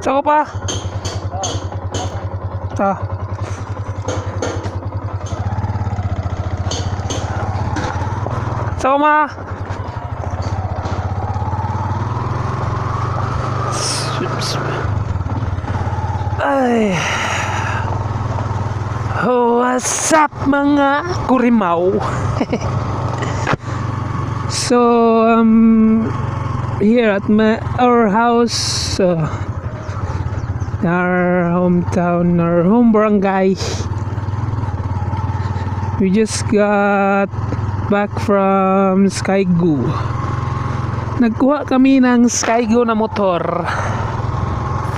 Sako pa. Sako ma. Ay. What's up mga kurimaw? So here at our house, our hometown, our home barangay. We just got back from Skygo. Nagkuha kami ng Skygo na motor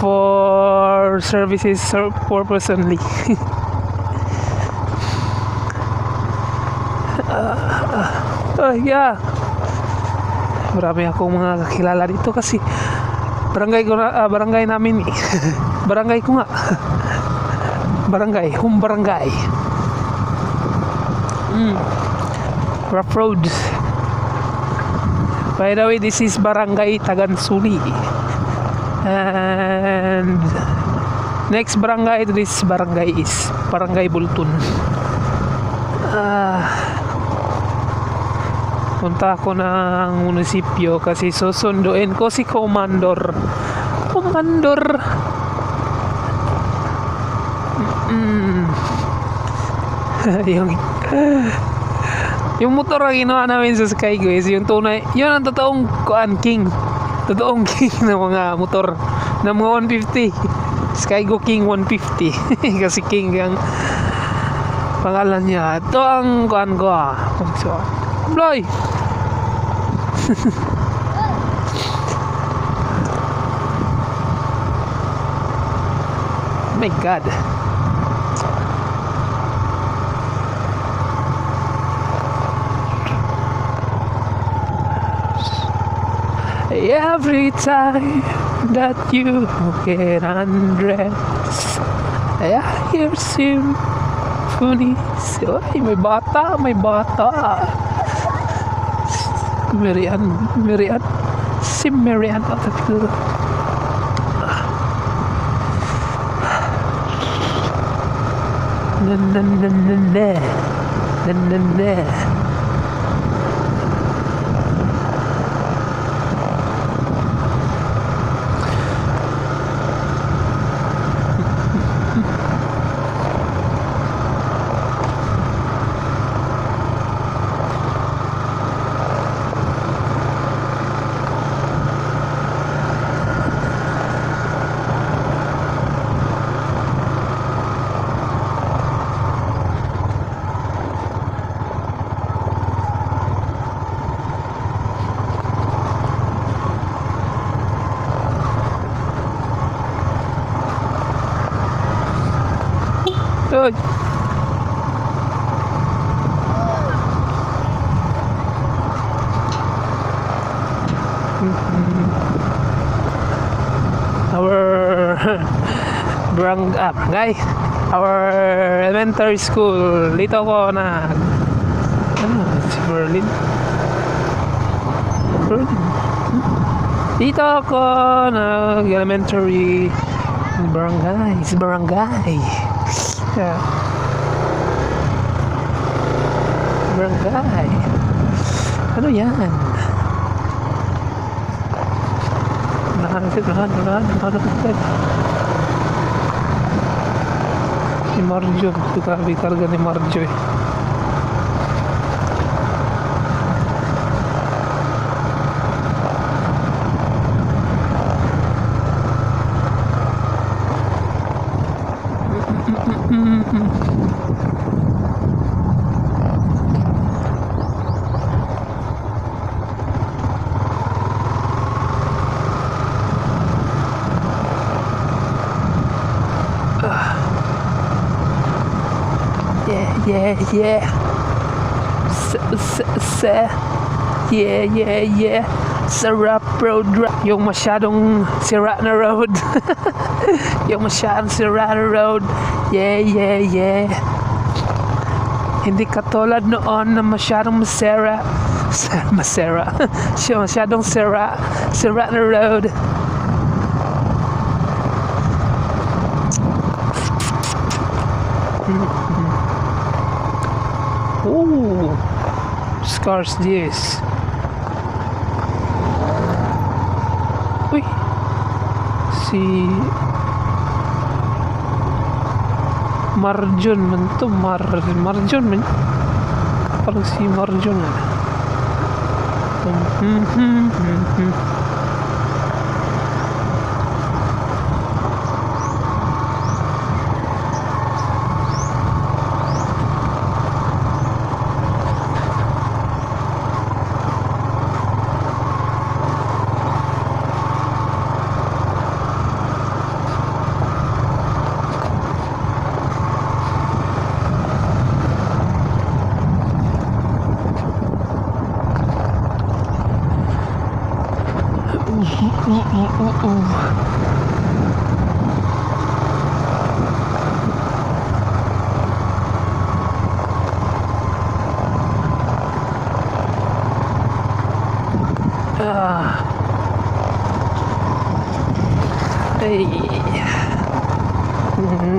for services purpose only. Yeah. Marami akong mga kakilala dito kasi barangay namin eh. Barangay ko nga. Home barangay. Rough roads. By the way, this is Barangay Tagansuli. And next barangay to this barangay is Barangay Bultun. Punta ako ng munisipyo kasi susunduin ko si Commander. yung motor ang ginawa namin sa Skygo is yung tunay, yun ang totoong king ng mga motor ng mga 150. Skygo King 150. Kasi king ang pangalan niya. Ito ang kuan ko Bloy. My God. Every time that you get undressed, I hear symphonies. Ay, may bata. Merian. Si Merian Otaku. Na. Good. Our barangay, our elementary school. Dito ko na si Berlin. Dito ako nag-elementary barangay. Yeah. Barangay. Ano yan? Nahan. Si Marjo. Ito grabe karga ni Marjo eh. Yeah. Yeah. Sarap road. Yung masyadong sira na road. Yeah, yeah, yeah. Hindi katulad noon na masyadong masera. Masera. Masyadong sera. Sera na road. Ooh. Scars this. Uy. Si Marjon man to. Marjon man. Parang si Marjon na.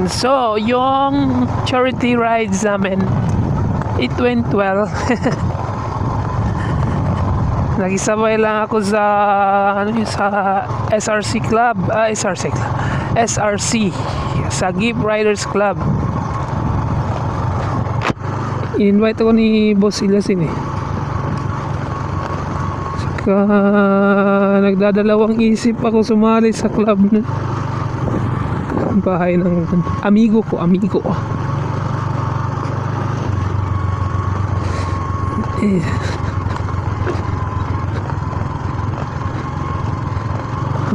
So, yung charity rides namin, it went well. Nagisabay lang ako sa sa SRC Club, SRC sa Gift Riders Club. In-invite ako ni Boss Ilasin eh. Saka nagdadalawang isip ako sumali sa club na bahay ng amigo ko.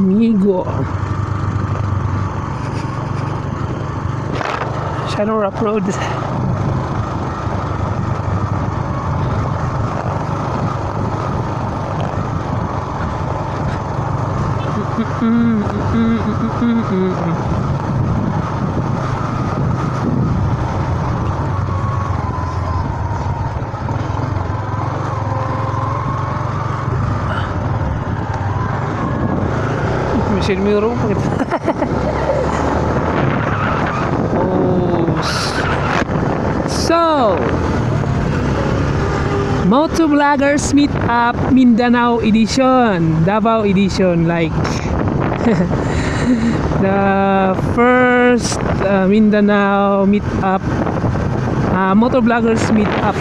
Amigo Shadow Rock Road. Mesin miro So, Motovloggers Meet Up Mindanao Edition, Davao Edition, like the first Mindanao Meet Up, Motovloggers Meet Up.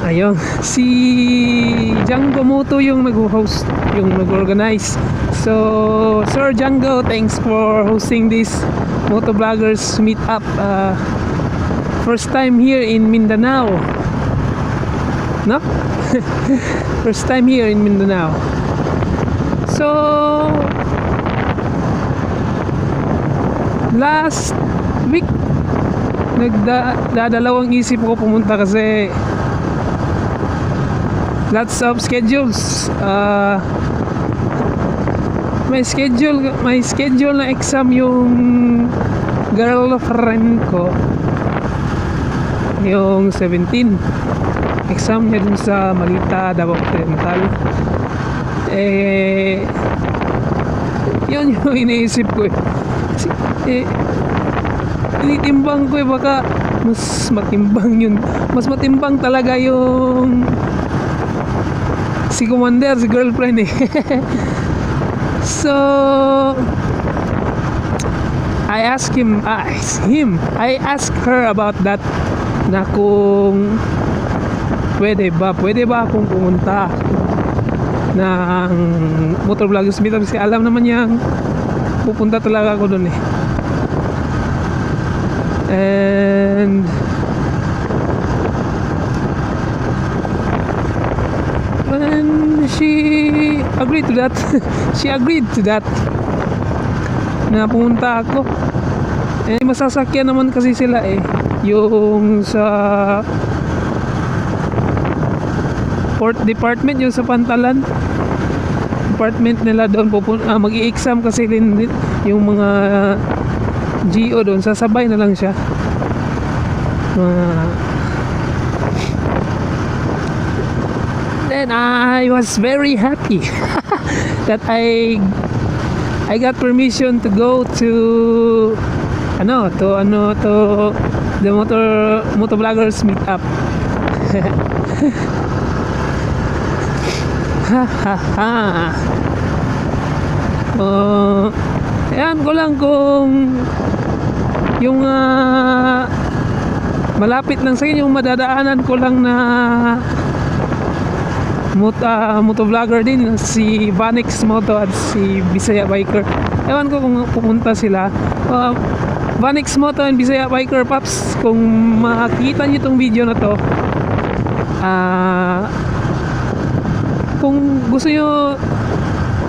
Ayun, si Django Moto yung nag-host, yung nag-organize. So, Sir Django, thanks for hosting this Motovloggers Meet Up. First time here in Mindanao, no? First time here in Mindanao. So, last week nagdadalawang isip ko pumunta kasi lots of schedules. May schedule na exam yung girlfriend ko yung 17. Exam niya dun sa Malita, Davao Occidental. Yun yung iniisip ko tinitimbang ko baka mas matimbang yun. Mas matimbang talaga yung si Commander, si girlfriend So I asked her about that, na kung pwede ba akong pumunta ng Motovloggers Meet Up, kasi alam naman niya pupunta talaga ako dun and she agreed to that. Na pumunta ako. Masasakyan naman kasi sila yung sa Port Department, yung sa Pantalan. compartment nila doon mag-i-exam kasi din yung mga GO doon, sasabay na lang siya. Then I was very happy that I got permission to go to the motovloggers meetup. Ayan ko lang kung yung malapit lang sa inyo, yung madadaanan ko lang na motovlogger din, si Vanix Moto at si Bisaya Biker. Ewan ko kung pupunta sila. Vanix Moto and Bisaya Biker Paps, kung makikita nyo itong video na to, kung gusto nyo,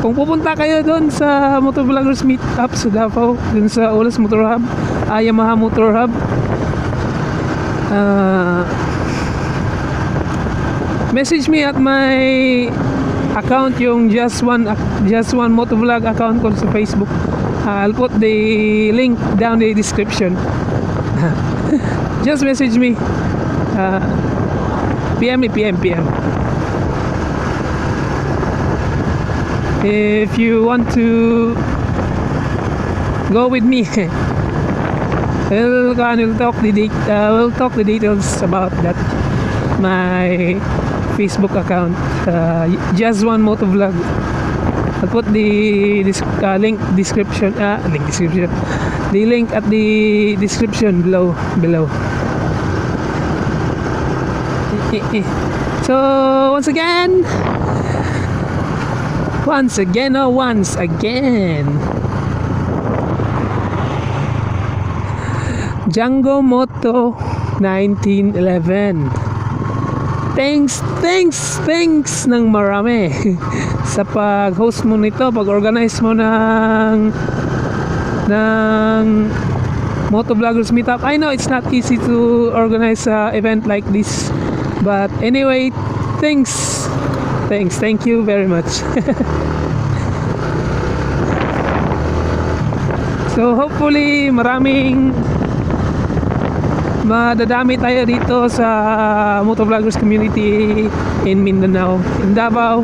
kung pupunta kayo doon sa motovloggers meetup sa Davao, doon sa Ulas Motor Hub, Yamaha Motor Hub, message me at my account, yung Just One Motovlog account ko sa Facebook. I'll put the link down in the description. Just message me. PM me, PM. If you want to go with me, we'll talk the details about that. My Facebook account, Just One Motovlog. I'll put the link description. The link at the description below. So once again, Django Moto 1911. Thanks ng marami sa pag-host mo nito, pag-organize mo ng motovloggers meetup. I know it's not easy to organize an event like this, but anyway, thanks, thank you very much. So hopefully madadami tayo dito sa motovloggers community in Mindanao, in Davao,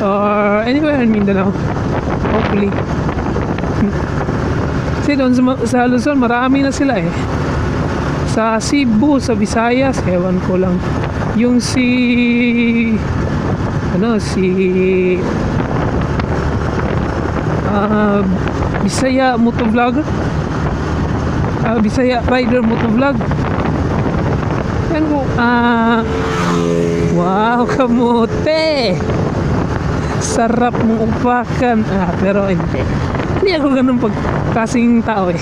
or anywhere in Mindanao, hopefully. Kasi doon sa Luzon marami na sila eh. Sa Cebu, sa Visayas, ewan ko lang. Yung Bisaya Motovlogger, Bisaya Rider Motovlog. Yan ko. Wow, kamote. Sarap mong upakan. Pero hindi ako ganun pagkasing tao eh.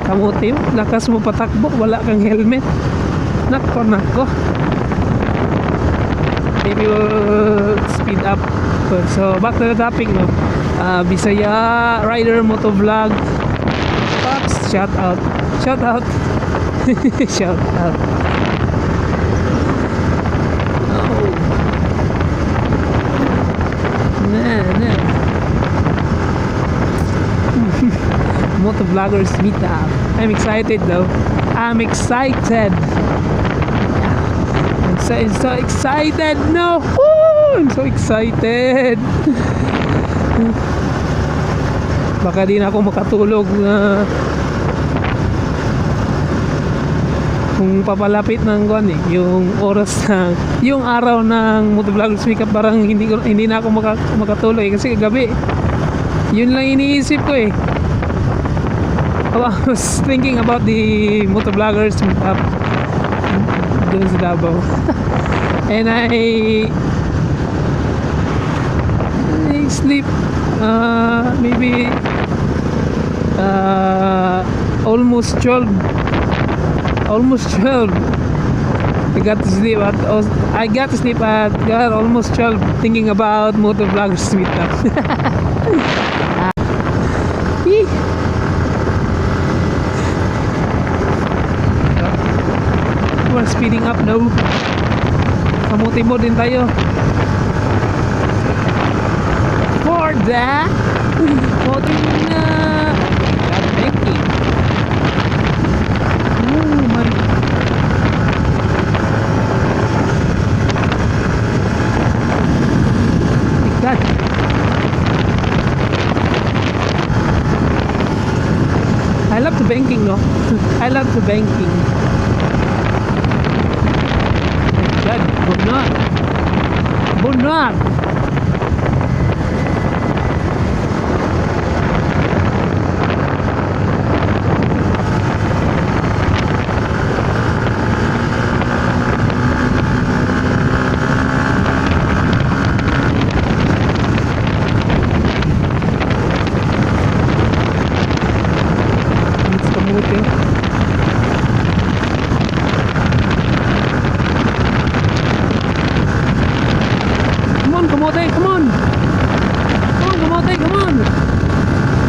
Kamote, lakas mo patakbo, wala kang helmet. Nako. Maybe we'll speed up. So back to the topic, no? Bisaya Rider Motovlog Pops, shout out. Shout out. Oh. Nah. Motovloggers meetup. I'm excited though. I'm so excited. No. Woo! I'm so excited. Baka di na ako makatulog na kung papalapit ng yung oras yung araw ng motovloggers meetup, parang hindi na ako makatulog kasi gabi. Yun lang iniisip ko eh. I was thinking about the motovloggers meetup doon sa Davao. And I sleep maybe almost 12. I got to sleep at almost 12 thinking about motovloggers meetup. We're speeding up now. motibo din tayo. For the motibo na banking. Oh my God. I love the banking, no? I love the banking. God, benar. Benar. Kamote, come on! Come on, kamote, come on!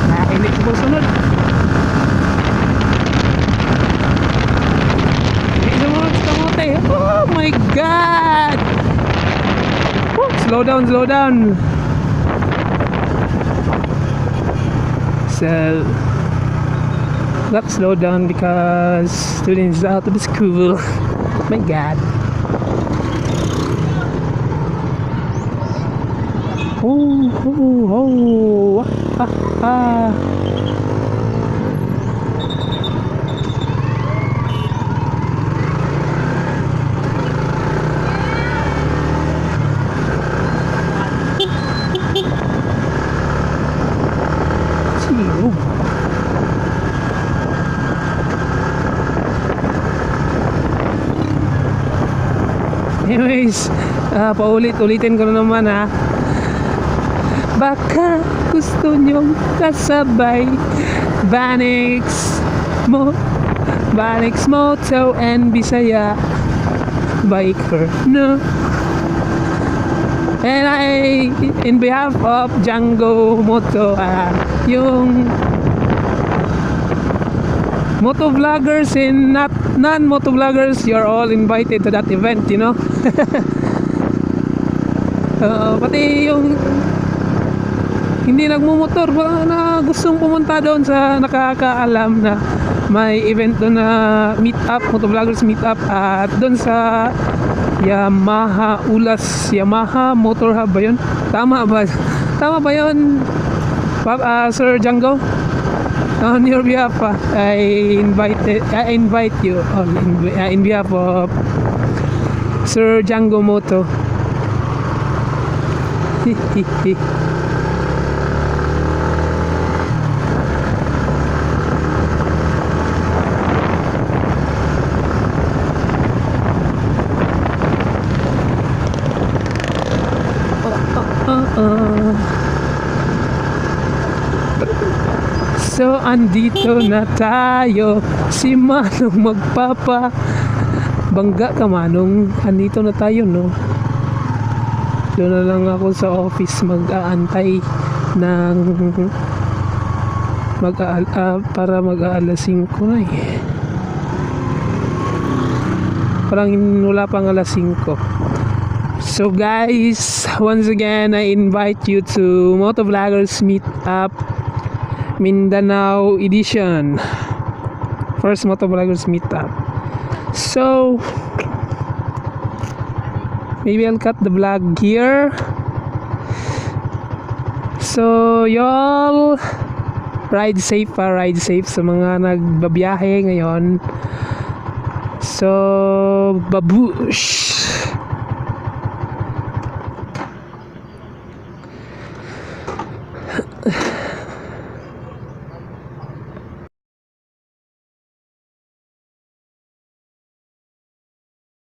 Nakakinig sa sunod. Hindi sumunod sa kamote. Oh my God! Woo, slow down, slow down. So, got slow down because students out of the school. My God. Oh, oh, oh, ah, ah. Siyo. Anyways, paulit-ulitin ko na naman ha. Baka gusto nyong kasabay Banix Moto and Bisaya Biker, no? And in behalf of Django Moto, yung moto vloggers and non-moto vloggers, you're all invited to that event, you know? Pati yung hindi nagmumotor na gustong pumunta doon sa nakakaalam na may event doon na meet up, motovloggers meet up at doon sa Yamaha Motor Hub ba yun? Tama ba yun? Sir Django? On your behalf, I invite you in behalf of Sir Django Moto. So andito na tayo, si Manong bangga ka Manong, andito na tayo, no? Doon na lang ako sa office mag-aantay ng para mag-aalas 5 na eh. Parang wala pang alas 5. So guys, once again I invite you to Motovloggers Meetup Mindanao Edition. First Motovloggers Meetup. So maybe I'll cut the vlog here. So y'all ride safe sa mga nagbabiyahe ngayon. So babush.